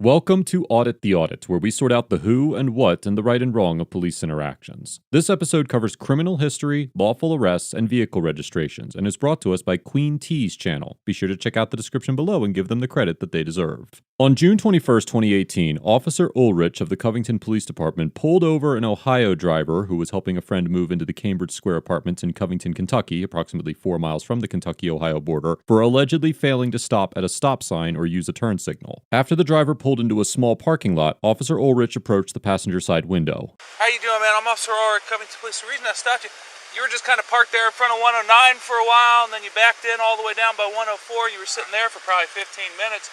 Welcome to Audit the Audit, where we sort out the who and what and the right and wrong of police interactions. This episode covers criminal history, lawful arrests, and vehicle registrations, and is brought to us by Queen T's channel. Be sure to check out the description below and give them the credit that they deserve. On June 21, 2018, Officer Ulrich of the Covington Police Department pulled over an Ohio driver who was helping a friend move into the Cambridge Square apartments in Covington, Kentucky, approximately 4 miles from the Kentucky-Ohio border, for allegedly failing to stop at a stop sign or use a turn signal. After the driver pulled into a small parking lot, Officer Ulrich approached the passenger side window. How you doing, man? I'm Officer Ulrich, Covington Police. The reason I stopped you, you were just kind of parked there in front of 109 for a while, and then you backed in all the way down by 104. You were sitting there for probably 15 minutes,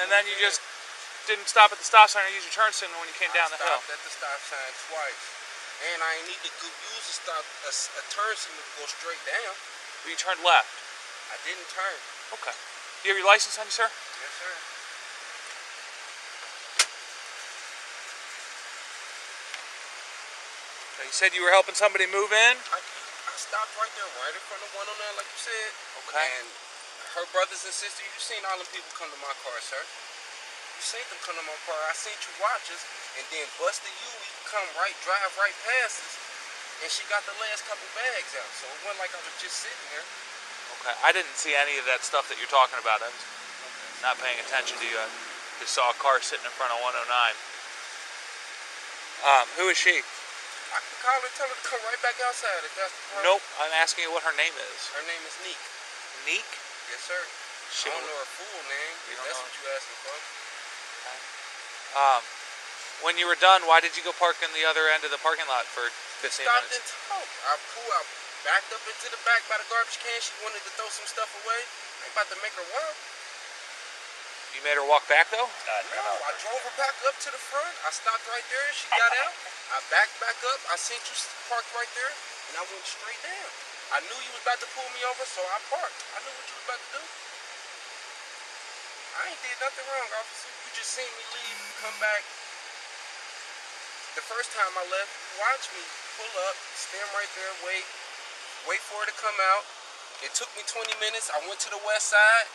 and then you just didn't stop at the stop sign or use your turn signal when you came down the hill. I stopped at the stop sign twice, and I ain't need to use a turn signal to go straight down. Well, you turned left. I didn't turn. Okay. Do you have your license on you, sir? Yes, sir. Okay, you said you were helping somebody move in? I stopped right there, right in front of 109, like you said. Okay. And her brothers and sisters, you seen all them people come to my car, sir. You seen them come to my car. I seen you watch us, and then Buster Huey drive right past us, and she got the last couple bags out. So it wasn't like I was just sitting there. Okay. I didn't see any of that stuff that you're talking about. I was not paying attention to you. I just saw a car sitting in front of 109. Who is she? I can call her and tell her to come right back outside if that's the problem. Nope. I'm asking you what her name is. Her name is Neek. Neek? Yes, sir. I don't know her full name. That's what you asking for. Okay. When you were done, why did you go park in the other end of the parking lot for 15 Stopped minutes? and talked. I backed up into the back by the garbage can. She wanted to throw some stuff away. I ain't about to make her walk. You made her walk back, though? No, I drove her back up to the front. I stopped right there. She got out. I backed back up. I seen you parked right there, and I went straight down. I knew you was about to pull me over, so I parked. I knew what you was about to do. I ain't did nothing wrong, officer. You just seen me leave, come back. The first time I left, you watched me pull up, stand right there, wait for her to come out. It took me 20 minutes. I went to the west side,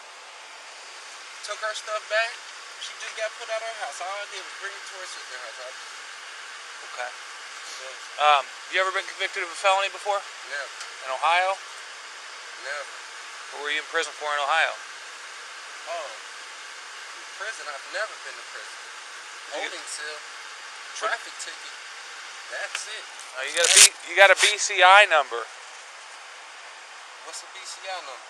took her stuff back. She just got put out of her house. All I did was bring her to her sister's house. Okay. You ever been convicted of a felony before? Never. In Ohio? Never. What were you in prison for in Ohio? Oh, in prison? I've never been to prison. Holding cell, traffic ticket. That's it. You got a BCI number. What's a BCI number?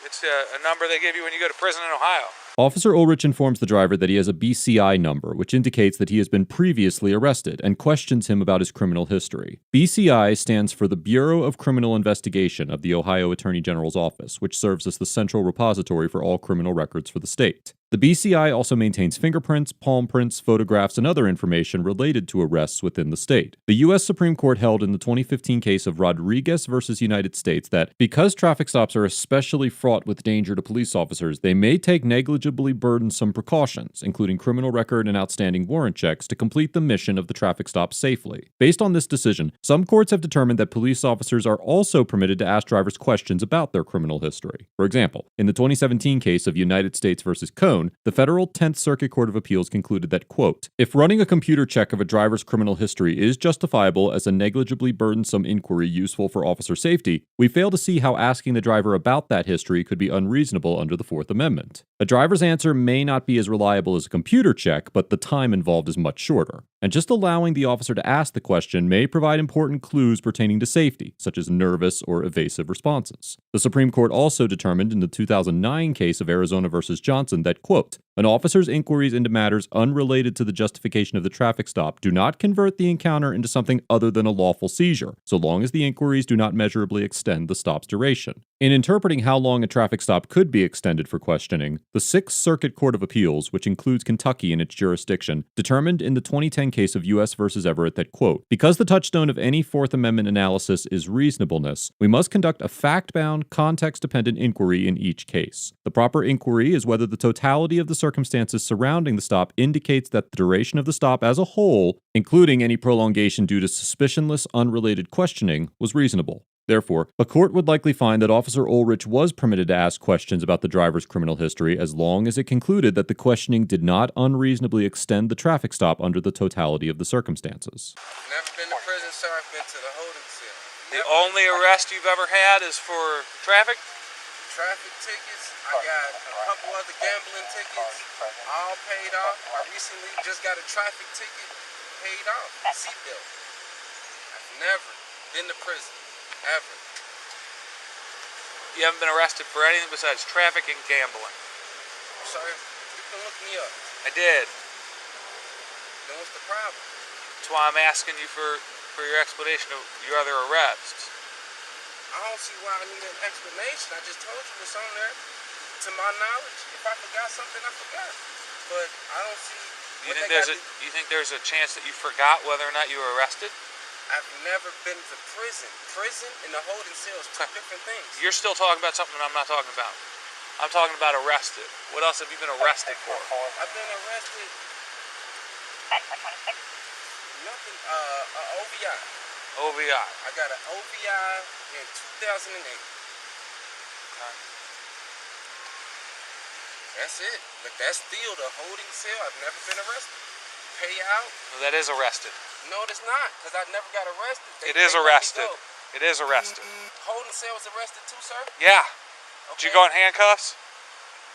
It's a number they give you when you go to prison in Ohio. Officer Ulrich informs the driver that he has a BCI number, which indicates that he has been previously arrested, and questions him about his criminal history. BCI stands for the Bureau of Criminal Investigation of the Ohio Attorney General's Office, which serves as the central repository for all criminal records for the state. The BCI also maintains fingerprints, palm prints, photographs, and other information related to arrests within the state. The U.S. Supreme Court held in the 2015 case of Rodriguez versus United States that because traffic stops are especially fraught with danger to police officers, they may take negligibly burdensome precautions, including criminal record and outstanding warrant checks, to complete the mission of the traffic stop safely. Based on this decision, some courts have determined that police officers are also permitted to ask drivers questions about their criminal history. For example, in the 2017 case of United States versus Cone, the Federal 10th Circuit Court of Appeals concluded that, quote, if running a computer check of a driver's criminal history is justifiable as a negligibly burdensome inquiry useful for officer safety, we fail to see how asking the driver about that history could be unreasonable under the Fourth Amendment. A driver's answer may not be as reliable as a computer check, but the time involved is much shorter. And just allowing the officer to ask the question may provide important clues pertaining to safety, such as nervous or evasive responses. The Supreme Court also determined in the 2009 case of Arizona versus Johnson that, quote, an officer's inquiries into matters unrelated to the justification of the traffic stop do not convert the encounter into something other than a lawful seizure, so long as the inquiries do not measurably extend the stop's duration. In interpreting how long a traffic stop could be extended for questioning, the Sixth Circuit Court of Appeals, which includes Kentucky in its jurisdiction, determined in the 2010 case of U.S. versus Everett that, quote, because the touchstone of any Fourth Amendment analysis is reasonableness, we must conduct a fact-bound, context-dependent inquiry in each case. The proper inquiry is whether the totality of the circumstances surrounding the stop indicates that the duration of the stop as a whole, including any prolongation due to suspicionless, unrelated questioning, was reasonable. Therefore, a court would likely find that Officer Ulrich was permitted to ask questions about the driver's criminal history as long as it concluded that the questioning did not unreasonably extend the traffic stop under the totality of the circumstances. Never been to prison, sir. I've been to the holding cell. The only arrest you've ever had is for traffic? Traffic tickets. I got a couple other gambling tickets, all paid off. I recently just got a traffic ticket paid off. Seatbelt. I've never been to prison, ever. You haven't been arrested for anything besides traffic and gambling? Sir, you can look me up. I did. Then what's the problem? That's why I'm asking you for your explanation of your other arrests. I don't see why I need an explanation. I just told you what's on there. To my knowledge, if I forgot something, I forgot. But I don't see. You think there's a chance that you forgot whether or not you were arrested? I've never been to prison. Prison and the holding cell is two different things. You're still talking about something I'm not talking about. I'm talking about arrested. What else have you been arrested for? I've been arrested. Nothing. OVI. OVI. I got an OVI in 2008. Okay. That's it. But that's still the holding cell. I've never been arrested. Payout. Well, that is arrested. No, it's not, because I never got arrested. It is arrested. It is arrested. Holding cell was arrested too, sir? Yeah. Okay. Did you go in handcuffs?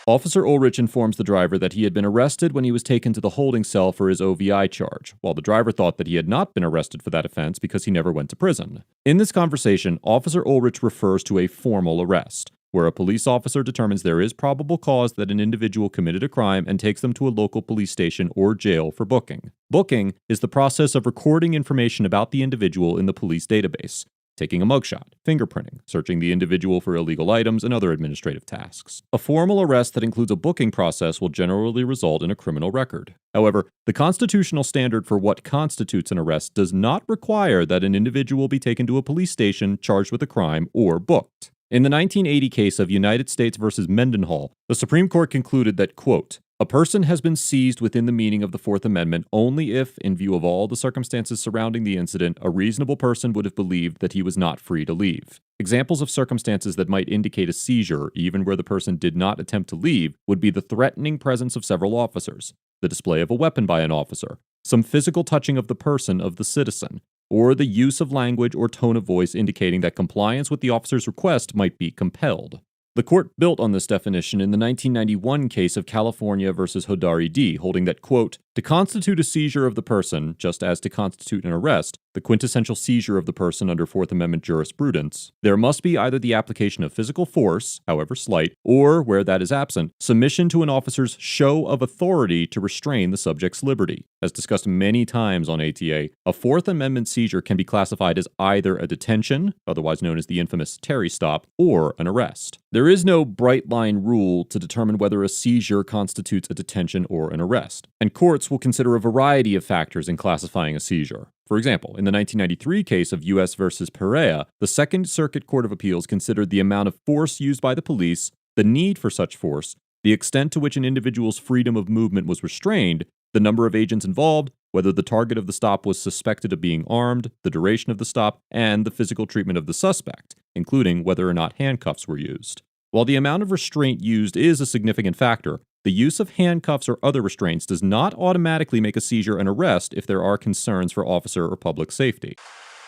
Officer Ulrich informs the driver that he had been arrested when he was taken to the holding cell for his OVI charge, while the driver thought that he had not been arrested for that offense because he never went to prison. In this conversation, Officer Ulrich refers to a formal arrest, where a police officer determines there is probable cause that an individual committed a crime and takes them to a local police station or jail for booking. Booking is the process of recording information about the individual in the police database, taking a mugshot, fingerprinting, searching the individual for illegal items, and other administrative tasks. A formal arrest that includes a booking process will generally result in a criminal record. However, the constitutional standard for what constitutes an arrest does not require that an individual be taken to a police station charged with a crime or booked. In the 1980 case of United States v. Mendenhall, the Supreme Court concluded that, quote, a person has been seized within the meaning of the Fourth Amendment only if, in view of all the circumstances surrounding the incident, a reasonable person would have believed that he was not free to leave. Examples of circumstances that might indicate a seizure, even where the person did not attempt to leave, would be the threatening presence of several officers, the display of a weapon by an officer, some physical touching of the person of the citizen, or the use of language or tone of voice indicating that compliance with the officer's request might be compelled. The court built on this definition in the 1991 case of California v. Hodari D., holding that, quote, to constitute a seizure of the person, just as to constitute an arrest, the quintessential seizure of the person under Fourth Amendment jurisprudence, there must be either the application of physical force, however slight, or, where that is absent, submission to an officer's show of authority to restrain the subject's liberty. As discussed many times on ATA, a Fourth Amendment seizure can be classified as either a detention, otherwise known as the infamous Terry stop, or an arrest. There is no bright-line rule to determine whether a seizure constitutes a detention or an arrest, and courts will consider a variety of factors in classifying a seizure. For example, in the 1993 case of U.S. v. Perea, the Second Circuit Court of Appeals considered the amount of force used by the police, the need for such force, the extent to which an individual's freedom of movement was restrained, the number of agents involved, whether the target of the stop was suspected of being armed, the duration of the stop, and the physical treatment of the suspect, including whether or not handcuffs were used. While the amount of restraint used is a significant factor, the use of handcuffs or other restraints does not automatically make a seizure an arrest if there are concerns for officer or public safety.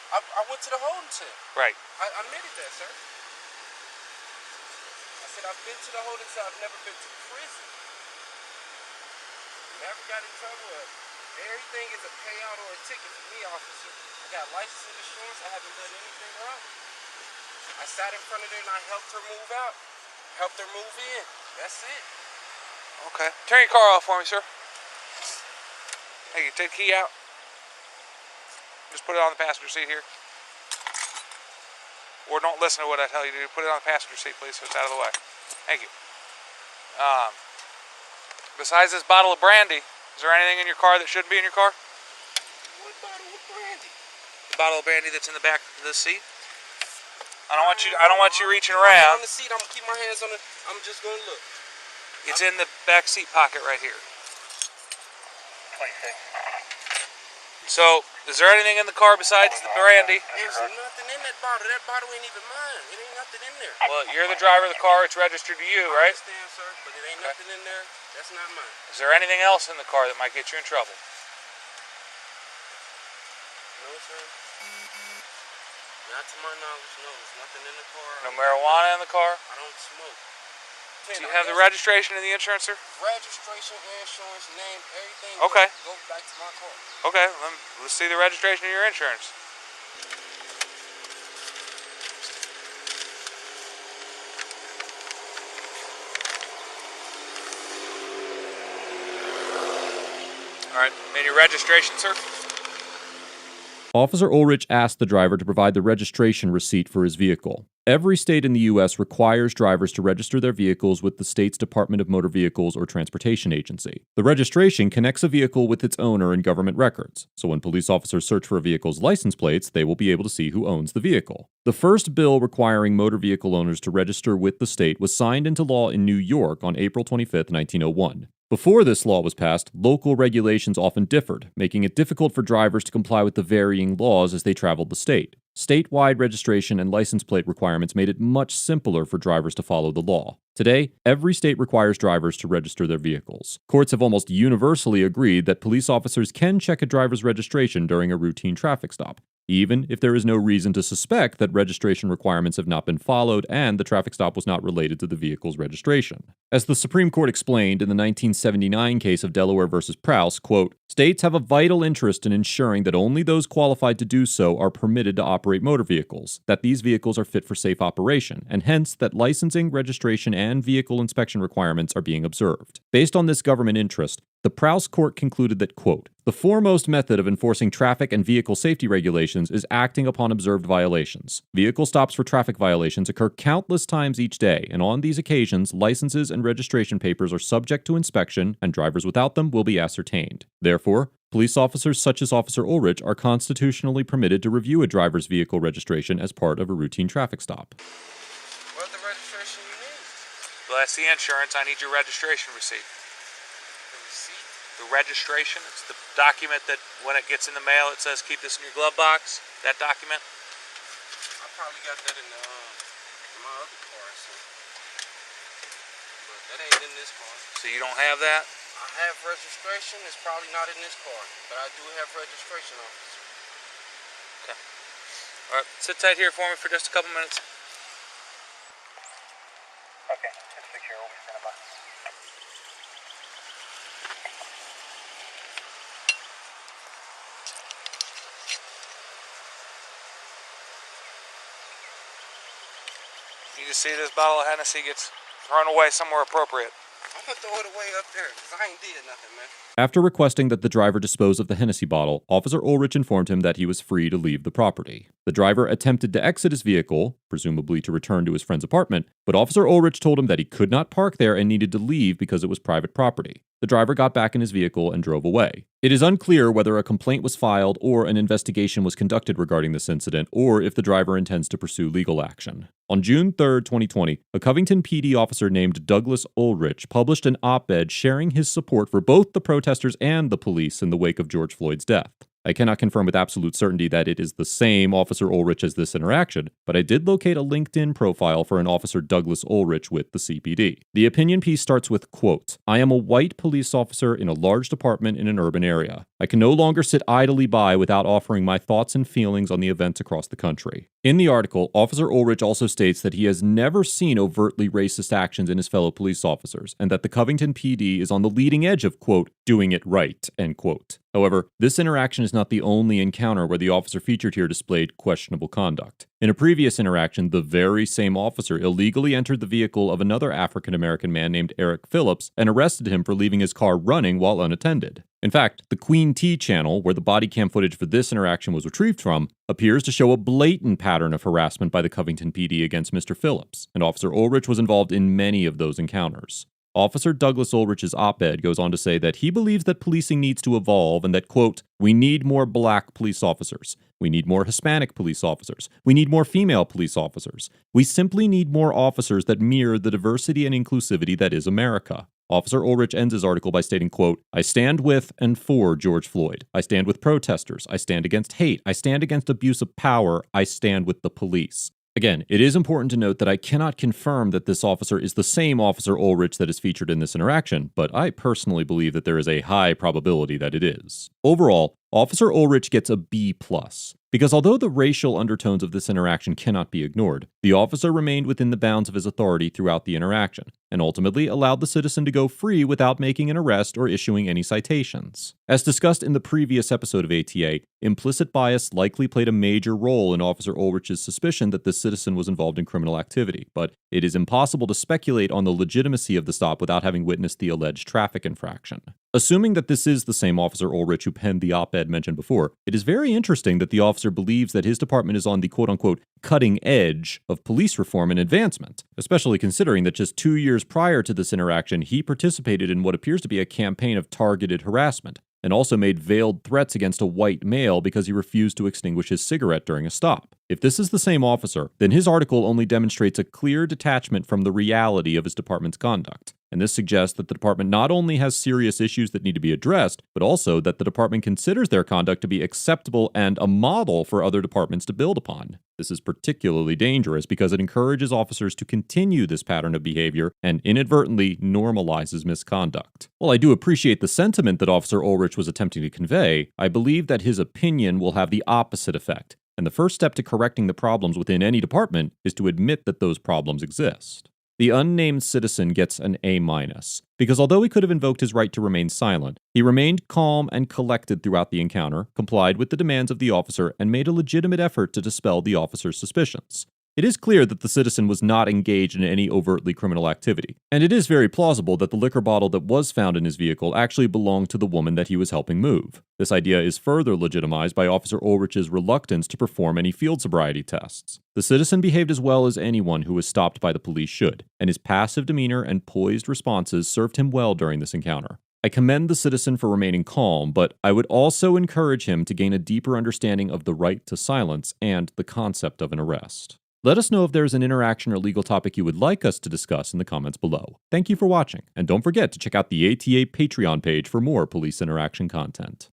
I went to the holding cell. Right. I admitted that, sir. I said I've been to the holding cell. I've never been to prison. Never got in trouble. Everything is a payout or a ticket for me, officer. I got license and insurance. I haven't done anything wrong. I sat in front of her and I helped her move out. Helped her move in. That's it. Okay. Turn your car off for me, sir. Hey, take the key out. Just put it on the passenger seat here. Or don't listen to what I tell you to do. Put it on the passenger seat, please, so it's out of the way. Thank you. Besides this bottle of brandy, is there anything in your car that shouldn't be in your car? What bottle of brandy? The bottle of brandy that's in the back of the seat. I don't want you reaching around. On the seat, I'm gonna keep my hands on it. I'm just gonna look. It's in the back seat pocket right here. So, is there anything in the car besides the brandy? There's nothing in in that bottle. That bottle ain't even mine. It ain't nothing in there. Well, you're the driver of the car. It's registered to you, I right? understand, sir, but it ain't nothing in there. That's not mine. Is there anything else in the car that might get you in trouble? No, sir. Not to my knowledge, no. There's nothing in the car. No marijuana in the car? I don't smoke. Do you have the registration and the insurance, sir? Registration, insurance, name, everything. Okay. Go back to my car. Okay, let's see the registration of your insurance. All right, and your registration, sir? Officer Ulrich asked the driver to provide the registration receipt for his vehicle. Every state in the U.S. requires drivers to register their vehicles with the state's Department of Motor Vehicles or Transportation Agency. The registration connects a vehicle with its owner in government records, so when police officers search for a vehicle's license plates, they will be able to see who owns the vehicle. The first bill requiring motor vehicle owners to register with the state was signed into law in New York on April 25, 1901. Before this law was passed, local regulations often differed, making it difficult for drivers to comply with the varying laws as they traveled the state. Statewide registration and license plate requirements made it much simpler for drivers to follow the law. Today, every state requires drivers to register their vehicles. Courts have almost universally agreed that police officers can check a driver's registration during a routine traffic stop, even if there is no reason to suspect that registration requirements have not been followed and the traffic stop was not related to the vehicle's registration. As the Supreme Court explained in the 1979 case of Delaware v. Prowse, quote, "States have a vital interest in ensuring that only those qualified to do so are permitted to operate motor vehicles, that these vehicles are fit for safe operation, and hence that licensing, registration, and vehicle inspection requirements are being observed." Based on this government interest, the Prowse court concluded that, quote, "The foremost method of enforcing traffic and vehicle safety regulations is acting upon observed violations. Vehicle stops for traffic violations occur countless times each day, and on these occasions, licenses and registration papers are subject to inspection, and drivers without them will be ascertained. Therefore, police officers such as Officer Ulrich are constitutionally permitted to review a driver's vehicle registration as part of a routine traffic stop." What's the registration you need? Well, that's the insurance. I need your registration receipt. The receipt? The registration, it's the document that when it gets in the mail, it says keep this in your glove box. That document. I probably got that in my other car, so. But that ain't in this car. So you don't have that? I have registration. It's probably not in this car, but I do have registration, officer. Okay. All right, sit tight here for me for just a couple minutes. Okay, it's secure. We'll be standing by. You just see this bottle of Hennessy gets thrown away somewhere appropriate. I'm gonna throw it away up there, because I ain't did nothing, man. After requesting that the driver dispose of the Hennessy bottle, Officer Ulrich informed him that he was free to leave the property. The driver attempted to exit his vehicle, presumably to return to his friend's apartment, but Officer Ulrich told him that he could not park there and needed to leave because it was private property. The driver got back in his vehicle and drove away. It is unclear whether a complaint was filed or an investigation was conducted regarding this incident, or if the driver intends to pursue legal action. On June 3, 2020, a Covington PD officer named Douglas Ulrich published an op-ed sharing his support for both the protesters and the police in the wake of George Floyd's death. I cannot confirm with absolute certainty that it is the same Officer Ulrich as this interaction, but I did locate a LinkedIn profile for an Officer Douglas Ulrich with the CPD. The opinion piece starts with, quote, "I am a white police officer in a large department in an urban area. I can no longer sit idly by without offering my thoughts and feelings on the events across the country." In the article, Officer Ulrich also states that he has never seen overtly racist actions in his fellow police officers, and that the Covington PD is on the leading edge of, quote, "doing it right," end quote. However, this interaction is not the only encounter where the officer featured here displayed questionable conduct. In a previous interaction, the very same officer illegally entered the vehicle of another African-American man named Eric Phillips and arrested him for leaving his car running while unattended. In fact, the Queen T channel, where the body cam footage for this interaction was retrieved from, appears to show a blatant pattern of harassment by the Covington PD against Mr. Phillips, and Officer Ulrich was involved in many of those encounters. Officer Douglas Ulrich's op-ed goes on to say that he believes that policing needs to evolve and that, quote, "We need more black police officers. We need more Hispanic police officers. We need more female police officers. We simply need more officers that mirror the diversity and inclusivity that is America." Officer Ulrich ends his article by stating, quote, "I stand with and for George Floyd. I stand with protesters. I stand against hate. I stand against abuse of power. I stand with the police." Again, it is important to note that I cannot confirm that this officer is the same Officer Ulrich that is featured in this interaction, but I personally believe that there is a high probability that it is. Overall, Officer Ulrich gets a B+, because although the racial undertones of this interaction cannot be ignored, the officer remained within the bounds of his authority throughout the interaction, and ultimately allowed the citizen to go free without making an arrest or issuing any citations. As discussed in the previous episode of ATA, implicit bias likely played a major role in Officer Ulrich's suspicion that this citizen was involved in criminal activity, but it is impossible to speculate on the legitimacy of the stop without having witnessed the alleged traffic infraction. Assuming that this is the same Officer Ulrich who penned the op-ed mentioned before, it is very interesting that the officer believes that his department is on the quote-unquote cutting edge of police reform and advancement, especially considering that just 2 years prior to this interaction, he participated in what appears to be a campaign of targeted harassment, and also made veiled threats against a white male because he refused to extinguish his cigarette during a stop. If this is the same officer, then his article only demonstrates a clear detachment from the reality of his department's conduct. And this suggests that the department not only has serious issues that need to be addressed, but also that the department considers their conduct to be acceptable and a model for other departments to build upon. This is particularly dangerous because it encourages officers to continue this pattern of behavior and inadvertently normalizes misconduct. While I do appreciate the sentiment that Officer Ulrich was attempting to convey, I believe that his opinion will have the opposite effect. And the first step to correcting the problems within any department is to admit that those problems exist. The unnamed citizen gets an A-, because although he could have invoked his right to remain silent, he remained calm and collected throughout the encounter, complied with the demands of the officer, and made a legitimate effort to dispel the officer's suspicions. It is clear that the citizen was not engaged in any overtly criminal activity, and it is very plausible that the liquor bottle that was found in his vehicle actually belonged to the woman that he was helping move. This idea is further legitimized by Officer Ulrich's reluctance to perform any field sobriety tests. The citizen behaved as well as anyone who was stopped by the police should, and his passive demeanor and poised responses served him well during this encounter. I commend the citizen for remaining calm, but I would also encourage him to gain a deeper understanding of the right to silence and the concept of an arrest. Let us know if there is an interaction or legal topic you would like us to discuss in the comments below. Thank you for watching, and don't forget to check out the ATA Patreon page for more police interaction content.